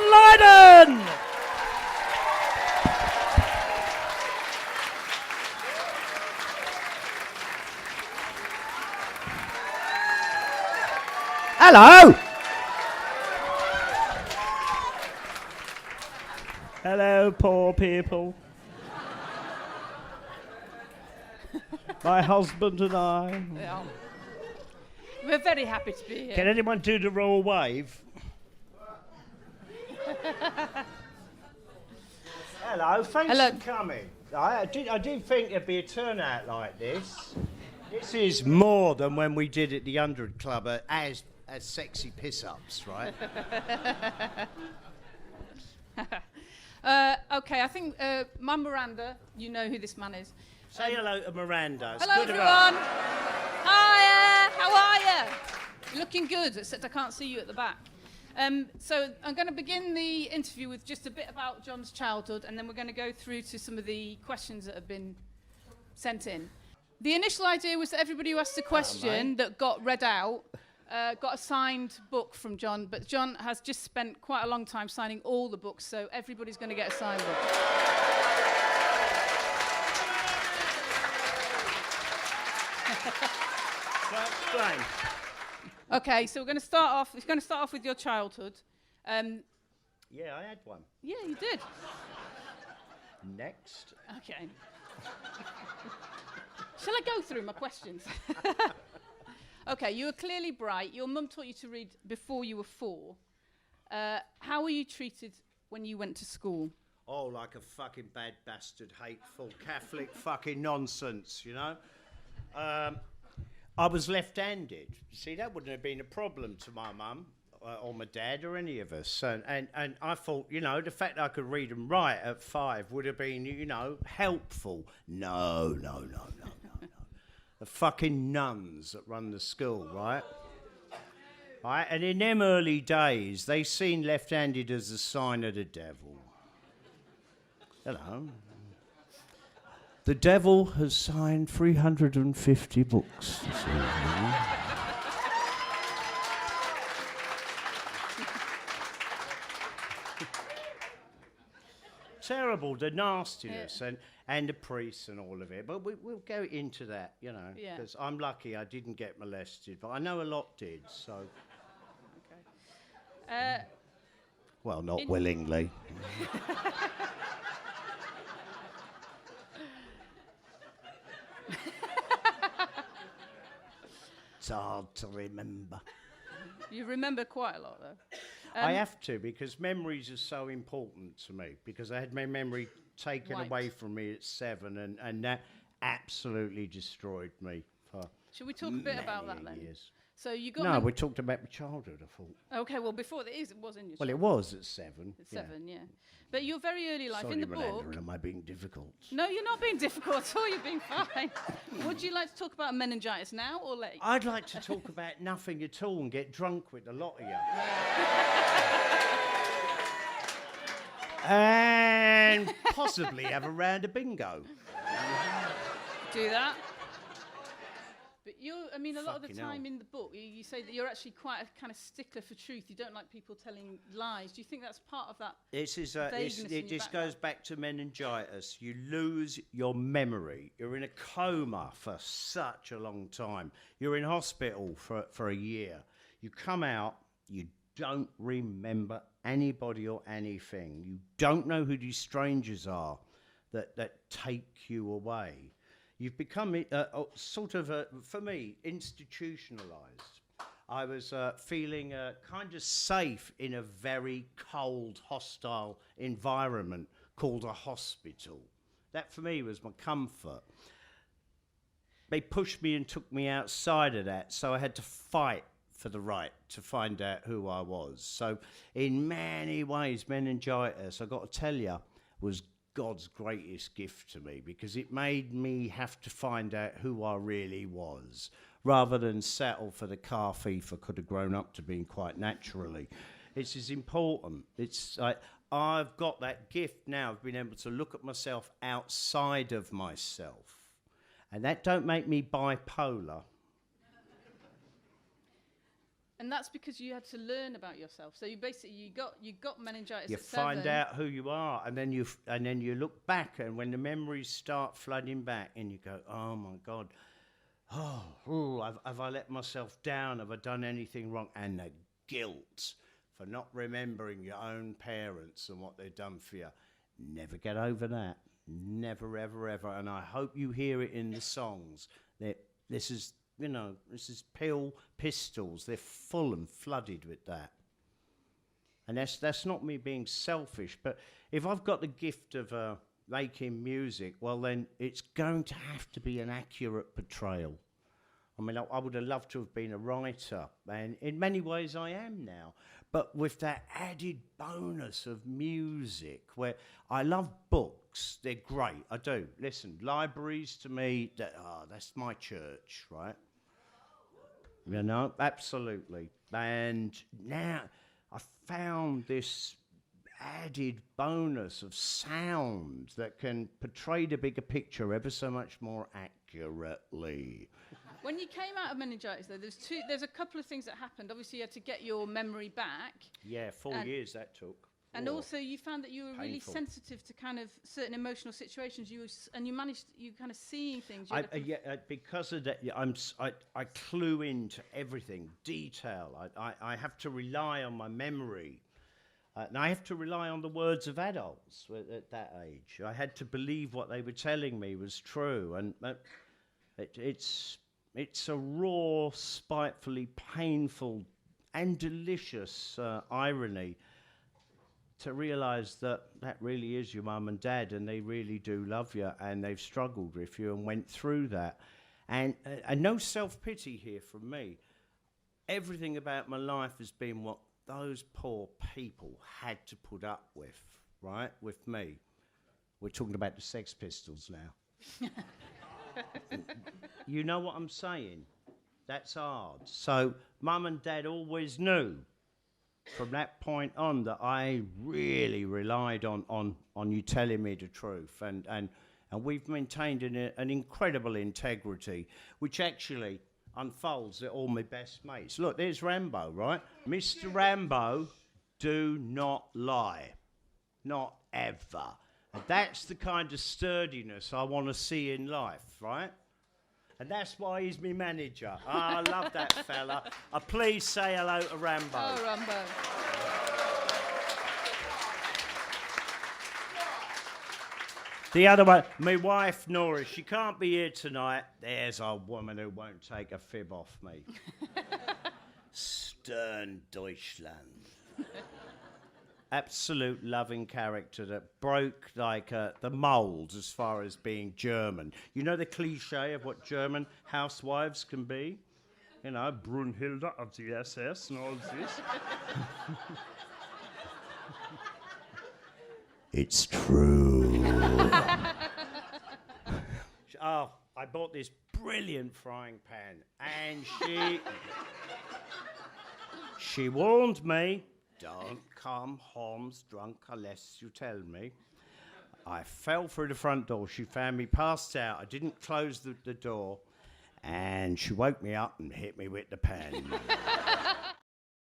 John Lайдон! Hello! Hello, poor people. My husband and I. Yeah. We're very happy to be here. Can anyone do the royal wave? Hello, thanks Hello. for coming. I didn't think there'd be a turnout like this. This is more than when we did at the 100 Club as sexy piss-ups, right? Okay, I think Mum Miranda, you know who this man is. Say hello to Miranda. It's Hello, good of her. everyone. Hiya. How are you? You're looking good, except I can't see you at the back. So I'm going to begin the interview with just a bit about John's childhood, and then we're going to go through to some of the questions that have been sent in. The initial idea was that everybody who asked a question that got read out got a signed book from John, but John has just spent quite a long time signing all the books, so everybody's going to get a signed book. Explain. Okay, so we're going to start off. We're going to start off with your childhood. Yeah, I had one. Yeah, you did. Next. Okay. Shall I go through my questions? Okay, you were clearly bright. Your mum taught you to read before you were 4. How were you treated when you went to school? Oh, like a fucking bad bastard, hateful Catholic fucking nonsense, you know? I was left-handed. See, that wouldn't have been a problem to my mum or my dad or any of us. And I thought, you know, the fact that I could read and write at 5 would have been, you know, helpful. No. The fucking nuns that run the school, right? Right? And in them early days, they seen left-handed as a sign of the devil. You know. The devil has signed 350 books this evening. Terrible, the nastiness and the priests and all of it. But we'll go into that, you know, because I'm lucky I didn't get molested, but I know a lot did, so. Okay. Well, not willingly. It's hard to remember. You remember quite a lot, though. I have to, because memories are so important to me, because I had my memory taken away from me at 7, and that absolutely destroyed me for Should we talk a bit about that then? years. So you got. No, we talked about my childhood, I thought. Okay, well, before it was in your. Well, it was at 7. At 7, yeah. But your very early life Sorry, in the Miranda, book. am I being difficult? No, you're not being difficult at all. You're being fine. Would you like to talk about meningitis now or later? I'd like to talk about nothing at all and get drunk with a lot of you. And possibly have a round of bingo. Do that. But a lot of the Fucking time hell. in the book, you say that you're actually quite a kind of stickler for truth. You don't like people telling lies. Do you think that's part of that? This is vagueness in your this background? goes back to meningitis. You lose your memory. You're in a coma for such a long time. You're in hospital for a year. You come out, you don't remember anybody or anything. You don't know who these strangers are that take you away. You've become for me, institutionalised. I was feeling kind of safe in a very cold, hostile environment called a hospital. That, for me, was my comfort. They pushed me and took me outside of that, so I had to fight for the right to find out who I was. So, in many ways, meningitis, I've got to tell you, was God's greatest gift to me, because it made me have to find out who I really was, rather than settle for the car thief I could have grown up to being quite naturally. It's as important. It's like I've got that gift now of being able to look at myself outside of myself, and that don't make me bipolar. And that's because you had to learn about yourself. So you got meningitis You at 7. find out who you are, and then you look back, and when the memories start flooding back, and you go, oh my God, have I let myself down? Have I done anything wrong? And the guilt for not remembering your own parents and what they've done for you. Never get over that. Never, ever, ever. And I hope you hear it in the songs. This is Pistols. They're full and flooded with that. And that's not me being selfish, but if I've got the gift of making music, well, then it's going to have to be an accurate portrayal. I mean, I would have loved to have been a writer, and in many ways I am now, but with that added bonus of music, where I love books. They're great, I do. Listen, libraries to me, that's my church, right? You know, absolutely. And now I found this added bonus of sound that can portray the bigger picture ever so much more accurately. When you came out of meningitis, though, there's a couple of things that happened. Obviously, you had to get your memory back. Yeah, 4 years that took. And also, you found that you were really sensitive to kind of certain emotional situations. You kind of seeing things. Because of that, I clue into everything, detail. I have to rely on my memory. And I have to rely on the words of adults at that age. I had to believe what they were telling me was true. And it's a raw, spitefully painful and delicious irony to realise that really is your mum and dad, and they really do love you, and they've struggled with you and went through that. And no self-pity here from me. Everything about my life has been what those poor people had to put up with, right, with me. We're talking about the Sex Pistols now. You know what I'm saying? That's hard. So mum and dad always knew from that point on that I really relied on you telling me the truth. And we've maintained an incredible integrity, which actually unfolds at all my best mates. Look, there's Rambo, right? Mr. Rambo, do not lie. Not ever. And that's the kind of sturdiness I want to see in life, right? And that's why he's my manager. I love that fella. Please say hello to Rambo. Oh, Rambo. The other one, my wife, Nora, she can't be here tonight. There's a woman who won't take a fib off me. Stern Deutschland. Absolute loving character that broke like the mould as far as being German. You know the cliche of what German housewives can be? You know, Brunhilde of the SS and all this. It's true. Oh, I bought this brilliant frying pan, and she warned me, don't come home drunk unless you tell me. I fell through the front door. She found me passed out. I didn't close the door, and she woke me up and hit me with the pan.